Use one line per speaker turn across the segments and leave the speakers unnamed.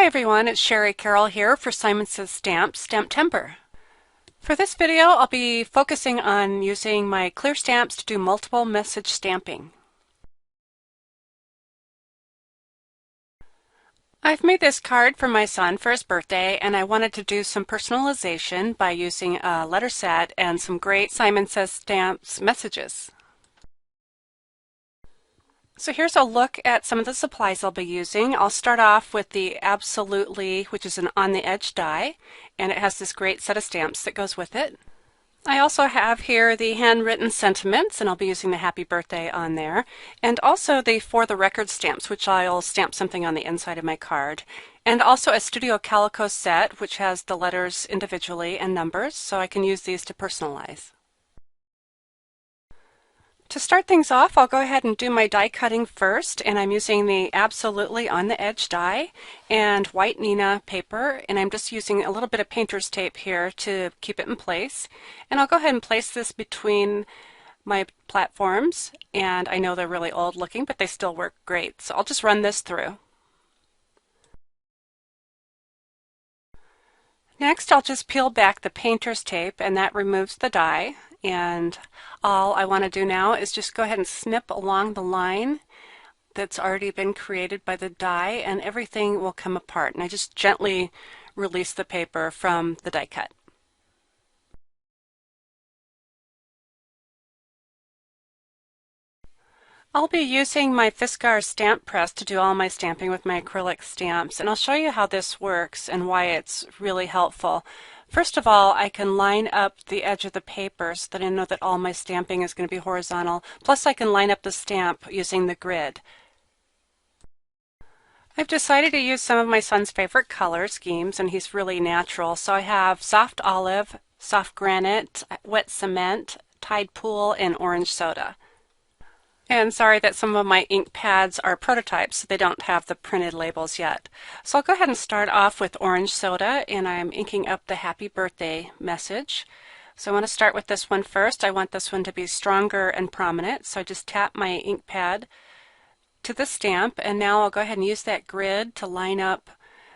Hi everyone, it's Shari Carroll here for Simon Says Stamps, STAMPtember. For this video, I'll be focusing on using my clear stamps to do multiple message stamping. I've made this card for my son for his birthday, and I wanted to do some personalization by using a letter set and some great Simon Says Stamps messages. So here's a look at some of the supplies I'll be using. I'll start off with the Absolutely, which is an on the edge die, and it has this great set of stamps that goes with it. I also have here the handwritten sentiments, and I'll be using the happy birthday on there, and also the For the Record stamps, which I'll stamp something on the inside of my card, and also a Studio Calico set, which has the letters individually and numbers, so I can use these to personalize. To start things off, I'll go ahead and do my die cutting first, and I'm using the Absolutely on the edge die and white Nina paper, and I'm just using a little bit of painter's tape here to keep it in place. And I'll go ahead and place this between my platforms, and I know they're really old looking, but they still work great. So I'll just run this through. Next, I'll just peel back the painter's tape, and that removes the die. And all I want to do now is just go ahead and snip along the line that's already been created by the die, and everything will come apart. And I just gently release the paper from the die cut. I'll be using my Fiskars stamp press to do all my stamping with my acrylic stamps, and I'll show you how this works and why it's really helpful. First of all, I can line up the edge of the paper so that I know that all my stamping is going to be horizontal. Plus I can line up the stamp using the grid. I've decided to use some of my son's favorite color schemes, and he's really natural. So I have soft olive, soft granite, wet cement, tide pool, and orange soda. And sorry that some of my ink pads are prototypes, so they don't have the printed labels yet. So I'll go ahead and start off with orange soda, and I'm inking up the happy birthday message. So I want to start with this one first. I want this one to be stronger and prominent, so I just tap my ink pad to the stamp, and now I'll go ahead and use that grid to line up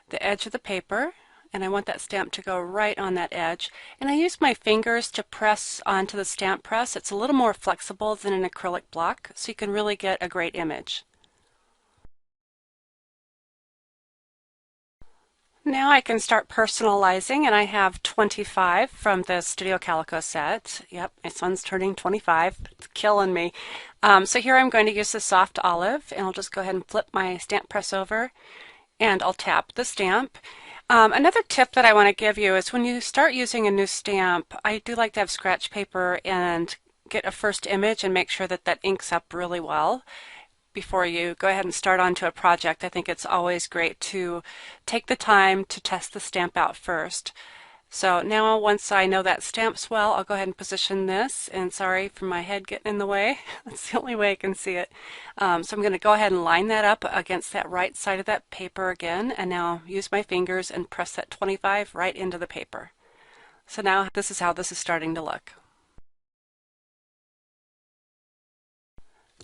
the edge of the paper. And I want that stamp to go right on that edge. And I use my fingers to press onto the stamp press. It's a little more flexible than an acrylic block, so you can really get a great image. Now I can start personalizing, and I have 25 from the Studio Calico set. Yep, my son's turning 25. It's killing me. So here I'm going to use the soft olive, and I'll just go ahead and flip my stamp press over, and I'll tap the stamp. Another tip that I want to give you is when you start using a new stamp, I do like to have scratch paper and get a first image and make sure that that inks up really well before you go ahead and start onto a project. I think it's always great to take the time to test the stamp out first. So now once I know that stamp's well, I'll go ahead and position this, and sorry for my head getting in the way. That's the only way I can see it. So I'm going to go ahead and line that up against that right side of that paper again, and now use my fingers and press that 25 right into the paper. So now this is how this is starting to look.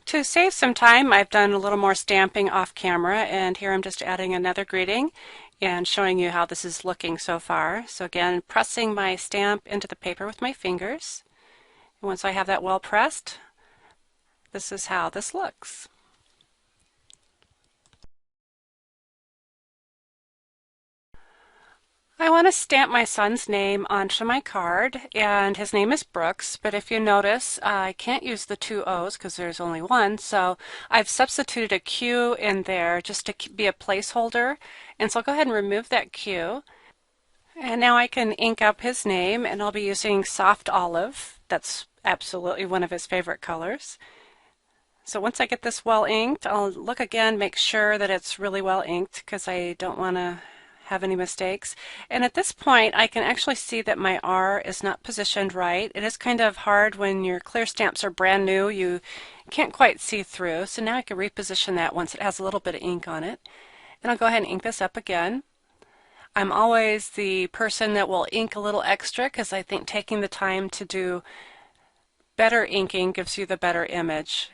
To save some time, I've done a little more stamping off camera, and here I'm just adding another greeting and showing you how this is looking so far. So again, pressing my stamp into the paper with my fingers. And once I have that well pressed, this is how this looks. I want to stamp my son's name onto my card, and his name is Brooks, but if you notice, I can't use the two O's because there's only one, so I've substituted a Q in there just to be a placeholder, and so I'll go ahead and remove that Q. And now I can ink up his name, and I'll be using soft olive. That's absolutely one of his favorite colors. So once I get this well inked, I'll look again, make sure that it's really well inked because I don't want to have any mistakes. And at this point I can actually see that my R is not positioned right. It is kind of hard when your clear stamps are brand new. You can't quite see through. So now I can reposition that once it has a little bit of ink on it. And I'll go ahead and ink this up again. I'm always the person that will ink a little extra because I think taking the time to do better inking gives you the better image.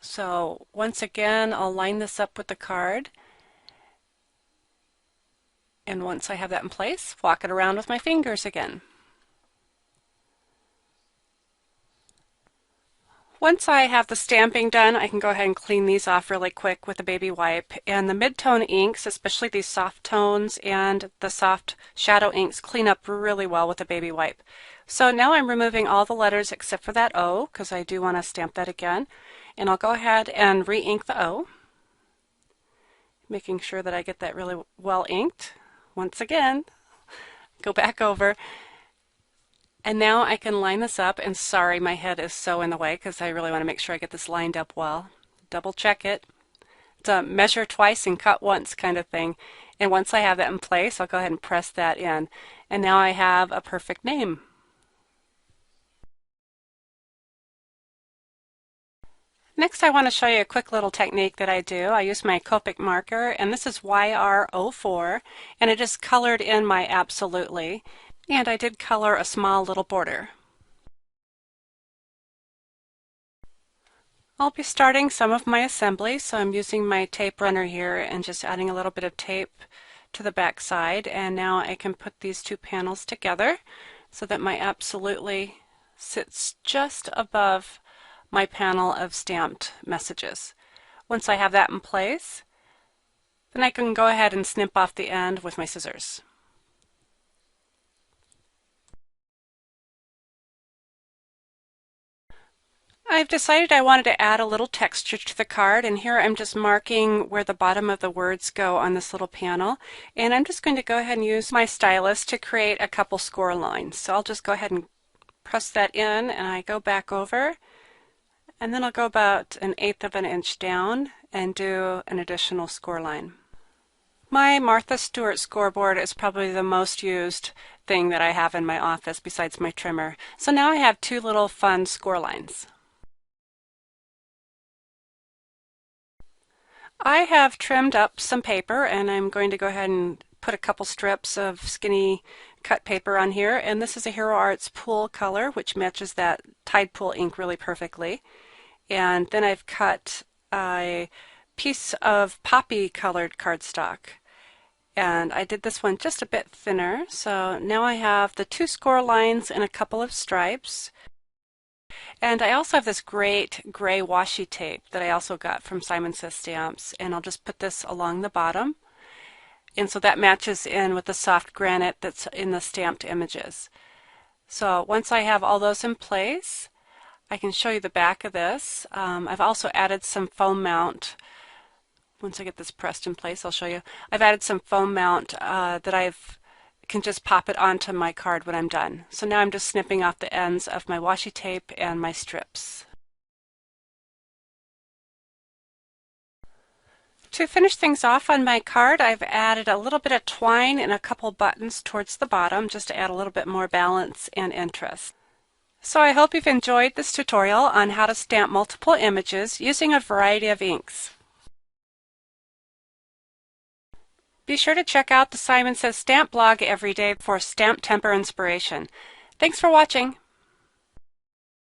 So once again, I'll line this up with the card. And once I have that in place, walk it around with my fingers again. Once I have the stamping done, I can go ahead and clean these off really quick with a baby wipe. And the mid-tone inks, especially these soft tones and the soft shadow inks, clean up really well with a baby wipe. So now I'm removing all the letters except for that O, because I do want to stamp that again. And I'll go ahead and re-ink the O, making sure that I get that really well inked. Once again, go back over. And now I can line this up, and sorry my head is so in the way because I really want to make sure I get this lined up well. Double check it. It's a measure twice and cut once kind of thing. And once I have that in place, I'll go ahead and press that in. And now I have a perfect name. Next, I want to show you a quick little technique that I do. I use my Copic marker, and this is YR04, and it is colored in my Absolutely. And I did color a small little border. I'll be starting some of my assembly, so I'm using my tape runner here and just adding a little bit of tape to the back side. And now I can put these two panels together so that my Absolutely sits just above my panel of stamped messages. Once I have that in place, then I can go ahead and snip off the end with my scissors. I've decided I wanted to add a little texture to the card, and here I'm just marking where the bottom of the words go on this little panel, and I'm just going to go ahead and use my stylus to create a couple score lines. So I'll just go ahead and press that in, and I go back over, and then I'll go about 1/8 of an inch down and do an additional score line. My Martha Stewart scoreboard is probably the most used thing that I have in my office besides my trimmer. So now I have two little fun score lines. I have trimmed up some paper, and I'm going to go ahead and put a couple strips of skinny cut paper on here. And this is a Hero Arts Pool color, which matches that Tide Pool ink really perfectly. And then I've cut a piece of poppy colored cardstock. And I did this one just a bit thinner. So now I have the two score lines and a couple of stripes. And I also have this great gray washi tape that I also got from Simon Says Stamps, and I'll just put this along the bottom. And so that matches in with the soft granite that's in the stamped images. So once I have all those in place, I can show you the back of this. I've also added some foam mount. Once I get this pressed in place, I'll show you. I've added some foam mount that I've can just pop it onto my card when I'm done. So now I'm just snipping off the ends of my washi tape and my strips. To finish things off on my card, I've added a little bit of twine and a couple buttons towards the bottom just to add a little bit more balance and interest. So I hope you've enjoyed this tutorial on how to stamp multiple images using a variety of inks. Be sure to check out the Simon Says Stamp blog every day for STAMPtember inspiration. Thanks for watching.